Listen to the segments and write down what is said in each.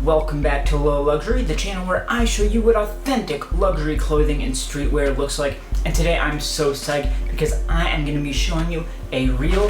welcome back to Low Luxury, the channel where I show you what authentic luxury clothing and streetwear looks like. And today I'm so psyched because I am going to be showing you a real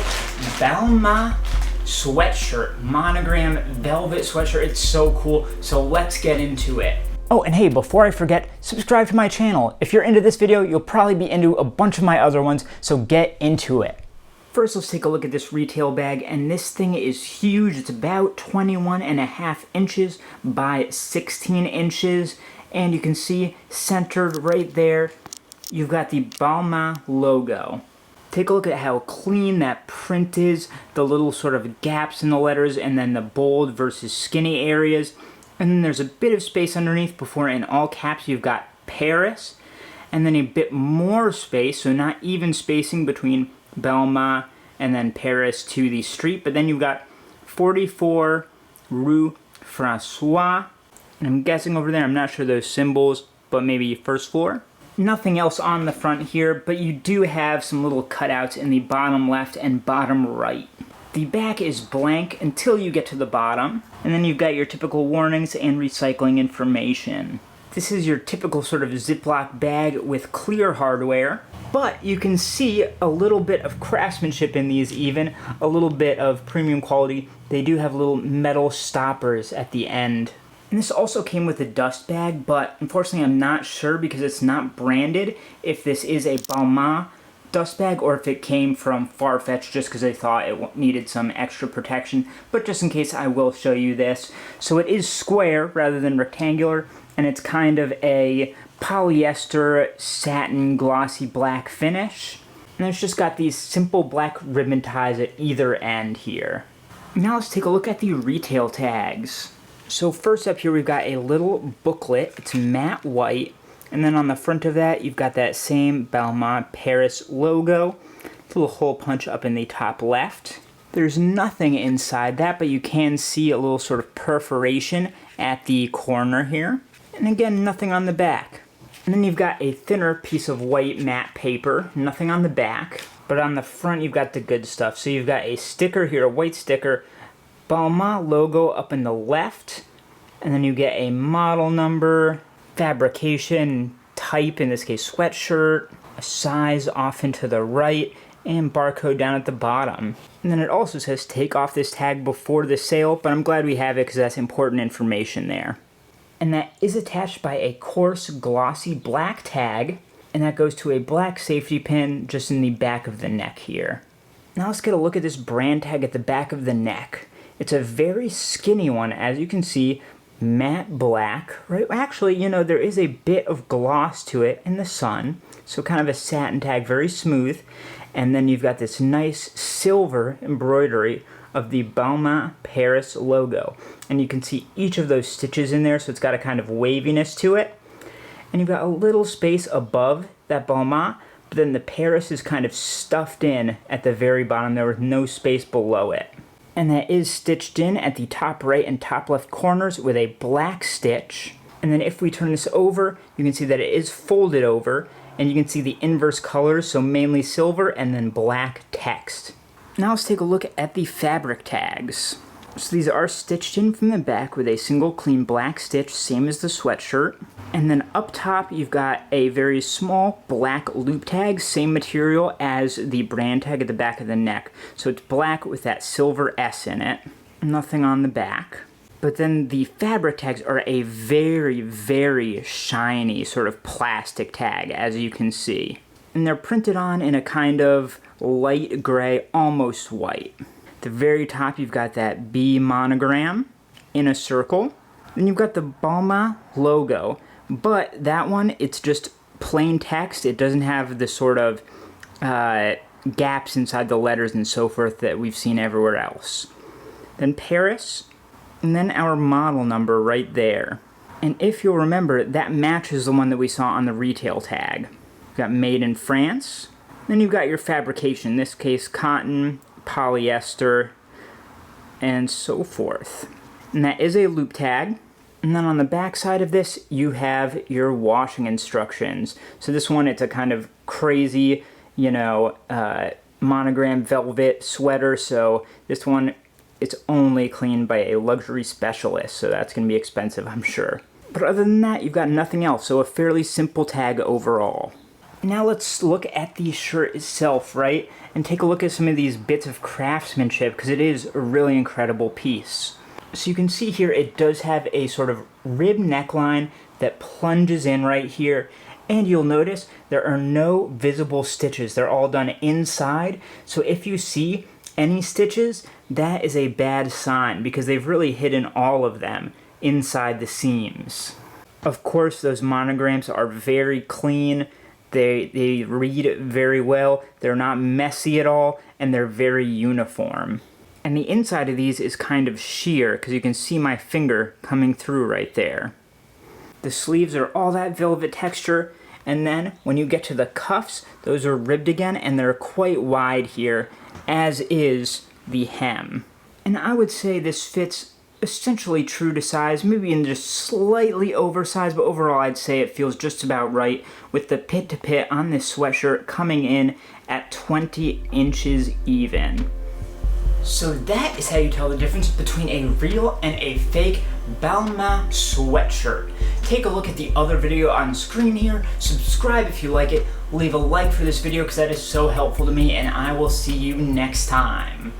Balmain sweatshirt, monogram velvet sweatshirt. It's so cool, so let's get into it. Oh, and hey, before I forget, subscribe to my channel. If you're into this video, you'll probably be into a bunch of my other ones, so get into it. First, let's take a look at this retail bag, and this thing is huge. It's about 21.5 inches by 16 inches, and you can see centered right there, you've got the Balmain logo. Take a look at how clean that print is, the little sort of gaps in the letters, and then the bold versus skinny areas. And then there's a bit of space underneath before in all caps you've got Paris, and then a bit more space, so not even spacing between Balmain and then Paris to the street, but then you've got 44 Rue François, and I'm guessing over there, I'm not sure those symbols, but maybe first floor. Nothing else on the front here, but you do have some little cutouts in the bottom left and bottom right. The back is blank until you get to the bottom, and then you've got your typical warnings and recycling information. This is your typical sort of Ziploc bag with clear hardware, but you can see a little bit of craftsmanship in these even, a little bit of premium quality. They do have little metal stoppers at the end. And this also came with a dust bag, but unfortunately I'm not sure because it's not branded if this is a Balmain dust bag or if it came from Farfetch just because they thought it needed some extra protection. But just in case, I will show you this. So it is square rather than rectangular, and it's kind of a polyester satin glossy black finish. And it's just got these simple black ribbon ties at either end here. Now let's take a look at the retail tags. So first up here we've got a little booklet. It's matte white, and then on the front of that you've got that same Balmain Paris logo. A little hole punch up in the top left. There's nothing inside that, but you can see a little sort of perforation at the corner here. And again, nothing on the back. And then you've got a thinner piece of white matte paper, nothing on the back, but on the front you've got the good stuff. So you've got a sticker here, a white sticker, Balmain logo up in the left, and then you get a model number, fabrication, type, in this case sweatshirt, a size off and to the right, and barcode down at the bottom. And then it also says take off this tag before the sale, but I'm glad we have it because that's important information there. And that is attached by a coarse glossy black tag, and that goes to a black safety pin just in the back of the neck here. Now let's get a look at this brand tag at the back of the neck. It's a very skinny one, as you can see, matte black, right? Actually, you know, there is a bit of gloss to it in the sun, so kind of a satin tag, very smooth. And then you've got this nice silver embroidery of the Balmain Paris logo. And you can see each of those stitches in there, so it's got a kind of waviness to it. And you've got a little space above that Balmain, but then the Paris is kind of stuffed in at the very bottom there with no space below it. And that is stitched in at the top right and top left corners with a black stitch. And then if we turn this over, you can see that it is folded over, and you can see the inverse colors, so mainly silver and then black text. Now let's take a look at the fabric tags. So these are stitched in from the back with a single clean black stitch, same as the sweatshirt. And then up top you've got a very small black loop tag, same material as the brand tag at the back of the neck. So it's black with that silver S in it. Nothing on the back. But then the fabric tags are a very, very shiny sort of plastic tag, as you can see. And they're printed on in a kind of light gray, almost white. At the very top you've got that B monogram in a circle. Then you've got the Balmain logo, but that one, it's just plain text. It doesn't have the sort of gaps inside the letters and so forth that we've seen everywhere else. Then Paris, and then our model number right there. And if you'll remember, that matches the one that we saw on the retail tag. You've got made in France. Then you've got your fabrication, in this case cotton, polyester, and so forth. And that is a loop tag. And then on the back side of this, you have your washing instructions. So this one, it's a kind of crazy, you know, monogram velvet sweater. So this one it's only cleaned by a luxury specialist, so that's going to be expensive, I'm sure. But other than that, you've got nothing else, so a fairly simple tag overall. Now let's look at the shirt itself, right? And take a look at some of these bits of craftsmanship, because it is a really incredible piece. So you can see here it does have a sort of rib neckline that plunges in right here. And you'll notice there are no visible stitches. They're all done inside. So if you see any stitches, that is a bad sign because they've really hidden all of them inside the seams. Of course, those monograms are very clean. They read very well. They're not messy at all, and they're very uniform. And the inside of these is kind of sheer because you can see my finger coming through right there. The sleeves are all that velvet texture, and then when you get to the cuffs, those are ribbed again, and they're quite wide here, as is the hem. And I would say this fits essentially true to size, maybe in just slightly oversized, but overall I'd say it feels just about right, with the pit to pit on this sweatshirt coming in at 20 inches even. So that is how you tell the difference between a real and a fake Balmain sweatshirt. Take a look at the other video on screen here, subscribe if you like it, leave a like for this video because that is so helpful to me, and I will see you next time.